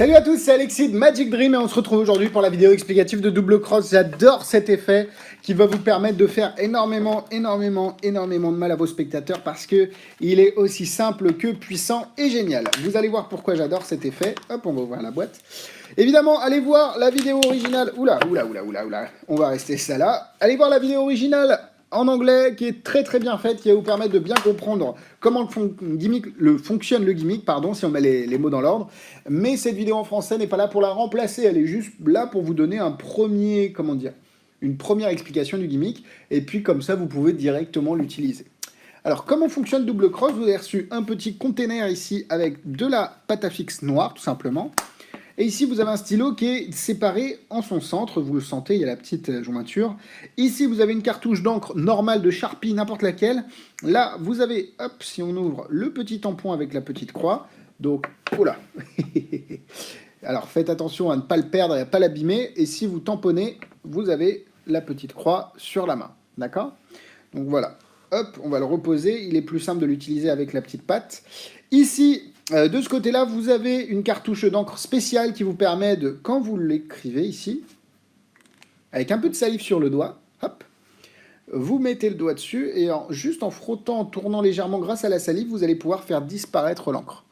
Salut à tous, c'est Alexis de Magic Dream et on se retrouve aujourd'hui pour la vidéo explicative de Double Cross. J'adore cet effet qui va vous permettre de faire énormément de mal à vos spectateurs parce que il est aussi simple que puissant et génial. Vous allez voir pourquoi j'adore cet effet. Hop, on va ouvrir la boîte. Évidemment, allez voir la vidéo originale. Oula. On va rester ça là. Allez voir la vidéo originale en anglais, qui est très bien faite, qui va vous permettre de bien comprendre comment fonctionne le gimmick, pardon, si on met les mots dans l'ordre. Mais cette vidéo en français n'est pas là pour la remplacer, elle est juste là pour vous donner une première explication du gimmick, et puis comme ça, vous pouvez directement l'utiliser. Alors, comment fonctionne Double Cross? Vous avez reçu un petit container ici avec de la pâte à fixe noire, tout simplement. Et ici, vous avez un stylo qui est séparé en son centre. Vous le sentez, il y a la petite jointure. Ici, vous avez une cartouche d'encre normale de Sharpie, n'importe laquelle. Là, vous avez, hop, si on ouvre le petit tampon avec la petite croix. Donc, oula. Alors, faites attention à ne pas le perdre et à ne pas l'abîmer. Et si vous tamponnez, vous avez la petite croix sur la main. D'accord? Donc, voilà. Hop, on va le reposer. Il est plus simple de l'utiliser avec la petite patte. Ici, de ce côté-là, vous avez une cartouche d'encre spéciale qui vous permet de, quand vous l'écrivez ici, avec un peu de salive sur le doigt, hop, vous mettez le doigt dessus et juste en frottant, en tournant légèrement grâce à la salive, vous allez pouvoir faire disparaître l'encre.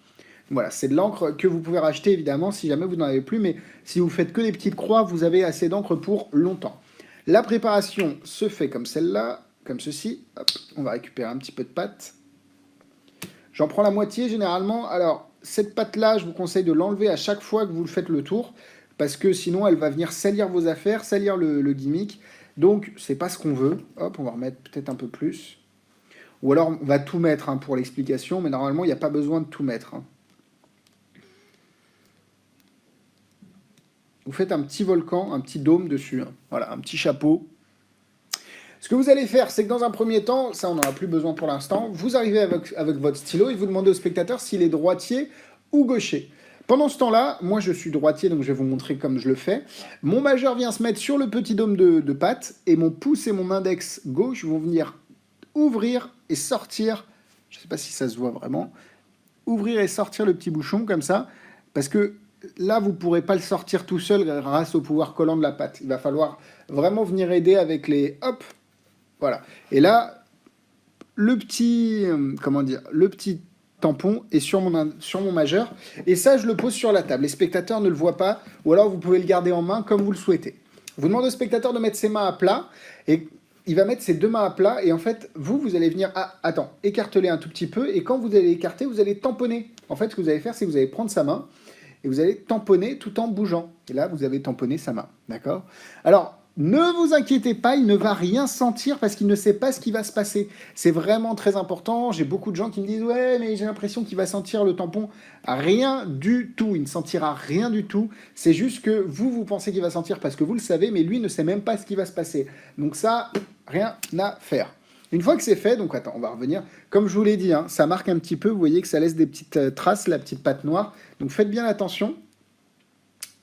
Voilà, c'est de l'encre que vous pouvez racheter évidemment si jamais vous n'en avez plus, mais si vous faites que des petites croix, vous avez assez d'encre pour longtemps. La préparation se fait comme celle-là, comme ceci. Hop, on va récupérer un petit peu de pâte. J'en prends la moitié généralement. Alors, cette pâte-là, je vous conseille de l'enlever à chaque fois que vous faites le tour, parce que sinon, elle va venir salir vos affaires, salir le gimmick. Donc, c'est pas ce qu'on veut. Hop, on va remettre peut-être un peu plus. Ou alors, on va tout mettre pour l'explication, mais normalement, il n'y a pas besoin de tout mettre. Vous faites un petit volcan, un petit dôme dessus. Voilà, un petit chapeau. Ce que vous allez faire, c'est que dans un premier temps, ça on n'en a plus besoin pour l'instant, vous arrivez avec votre stylo et vous demandez au spectateur s'il est droitier ou gaucher. Pendant ce temps-là, moi je suis droitier, donc je vais vous montrer comme je le fais. Mon majeur vient se mettre sur le petit dôme de pâte et mon pouce et mon index gauche vont venir ouvrir et sortir, je ne sais pas si ça se voit vraiment, ouvrir et sortir le petit bouchon comme ça, parce que là, vous ne pourrez pas le sortir tout seul grâce au pouvoir collant de la pâte. Il va falloir vraiment venir aider avec les... Hop. Voilà. Et là, le petit tampon est sur mon majeur. Et ça, je le pose sur la table. Les spectateurs ne le voient pas. Ou alors, vous pouvez le garder en main comme vous le souhaitez. Vous demandez au spectateur de mettre ses mains à plat. Et il va mettre ses deux mains à plat. Et en fait, vous allez venir... Ah, attends, écarteler un tout petit peu. Et quand vous allez écarter, vous allez tamponner. En fait, ce que vous allez faire, c'est que vous allez prendre sa main. Et vous allez tamponner tout en bougeant. Et là, vous avez tamponné sa main. D'accord? Alors... Ne vous inquiétez pas, il ne va rien sentir parce qu'il ne sait pas ce qui va se passer. C'est vraiment très important. J'ai beaucoup de gens qui me disent « Ouais, mais j'ai l'impression qu'il va sentir le tampon. » Rien du tout. Il ne sentira rien du tout. C'est juste que vous pensez qu'il va sentir parce que vous le savez, mais lui ne sait même pas ce qui va se passer. Donc ça, rien à faire. Une fois que c'est fait, donc attends, on va revenir. Comme je vous l'ai dit, ça marque un petit peu. Vous voyez que ça laisse des petites traces, la petite pâte noire. Donc faites bien attention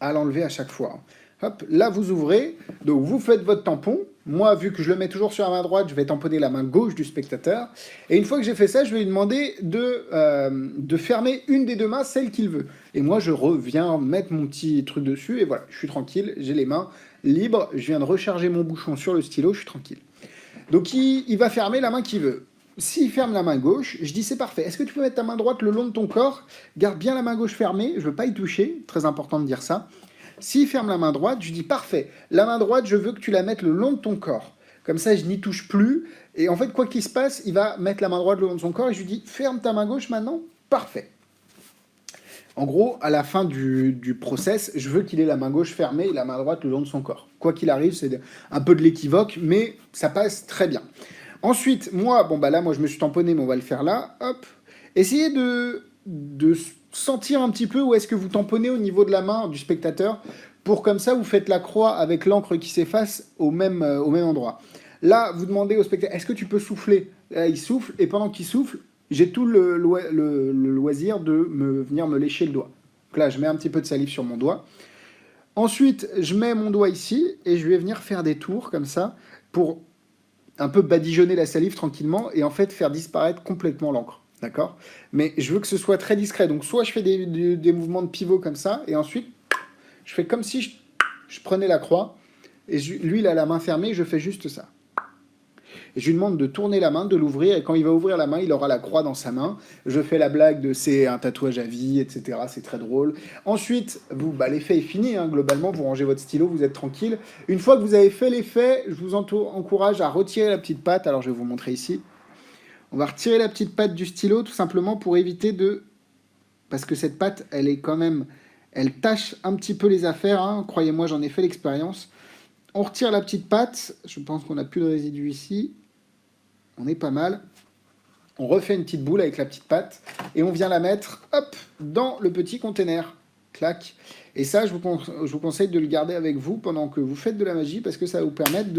à l'enlever à chaque fois. Hop, là vous ouvrez, donc vous faites votre tampon. Moi, vu que je le mets toujours sur la main droite, je vais tamponner la main gauche du spectateur. Et une fois que j'ai fait ça, je vais lui demander de fermer une des deux mains, celle qu'il veut. Et moi, je reviens mettre mon petit truc dessus, et voilà, je suis tranquille, j'ai les mains libres, je viens de recharger mon bouchon sur le stylo, je suis tranquille. Donc il va fermer la main qu'il veut. S'il ferme la main gauche, je dis c'est parfait. Est-ce que tu peux mettre ta main droite le long de ton corps? Garde bien la main gauche fermée, je ne veux pas y toucher, très important de dire ça. S'il ferme la main droite, je dis parfait. La main droite, je veux que tu la mettes le long de ton corps. Comme ça, je n'y touche plus. Et en fait, quoi qu'il se passe, il va mettre la main droite le long de son corps et je lui dis ferme ta main gauche maintenant. Parfait. En gros, à la fin du process, je veux qu'il ait la main gauche fermée et la main droite le long de son corps. Quoi qu'il arrive, c'est un peu de l'équivoque, mais ça passe très bien. Ensuite, moi, moi je me suis tamponné, mais on va le faire là. Hop. Essayez de sentir un petit peu où est-ce que vous tamponnez au niveau de la main du spectateur, pour comme ça, vous faites la croix avec l'encre qui s'efface au même endroit. Là, vous demandez au spectateur, est-ce que tu peux souffler? Là, il souffle, et pendant qu'il souffle, j'ai tout le loisir de venir me lécher le doigt. Donc là, je mets un petit peu de salive sur mon doigt. Ensuite, je mets mon doigt ici, et je vais venir faire des tours, comme ça, pour un peu badigeonner la salive tranquillement, et en fait, faire disparaître complètement l'encre. d'accord? Mais je veux que ce soit très discret. Donc soit je fais des mouvements de pivot comme ça, et ensuite je fais comme si je prenais la croix, et lui il a la main fermée, je fais juste ça. Et je lui demande de tourner la main, de l'ouvrir, et quand il va ouvrir la main, il aura la croix dans sa main. Je fais la blague de c'est un tatouage à vie, etc. C'est très drôle. Ensuite, l'effet est fini, hein. Globalement, vous rangez votre stylo, vous êtes tranquille. Une fois que vous avez fait l'effet, je vous encourage à retirer la petite patte. Alors je vais vous montrer ici. On va retirer la petite patte du stylo, tout simplement pour éviter de... Parce que cette patte, elle est quand même... Elle tâche un petit peu les affaires, hein. Croyez-moi, j'en ai fait l'expérience. On retire la petite patte. Je pense qu'on n'a plus de résidus ici. On est pas mal. On refait une petite boule avec la petite patte et on vient la mettre, hop, dans le petit container. Clac. Et ça, je vous conseille de le garder avec vous pendant que vous faites de la magie parce que ça va vous permettre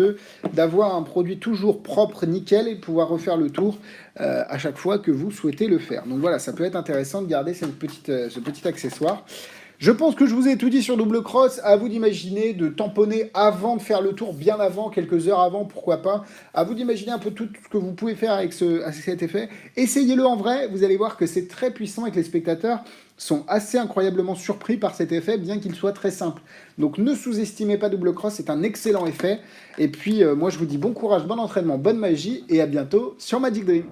d'avoir un produit toujours propre, nickel, et pouvoir refaire le tour à chaque fois que vous souhaitez le faire. Donc voilà, ça peut être intéressant de garder ce petit accessoire. Je pense que je vous ai tout dit sur Double Cross. À vous d'imaginer de tamponner avant de faire le tour, bien avant, quelques heures avant, pourquoi pas. À vous d'imaginer un peu tout ce que vous pouvez faire avec cet effet. Essayez-le en vrai, vous allez voir que c'est très puissant et que les spectateurs sont assez incroyablement surpris par cet effet, bien qu'il soit très simple. Donc ne sous-estimez pas Double Cross, c'est un excellent effet. Et puis moi je vous dis bon courage, bon entraînement, bonne magie, et à bientôt sur Magic Dream.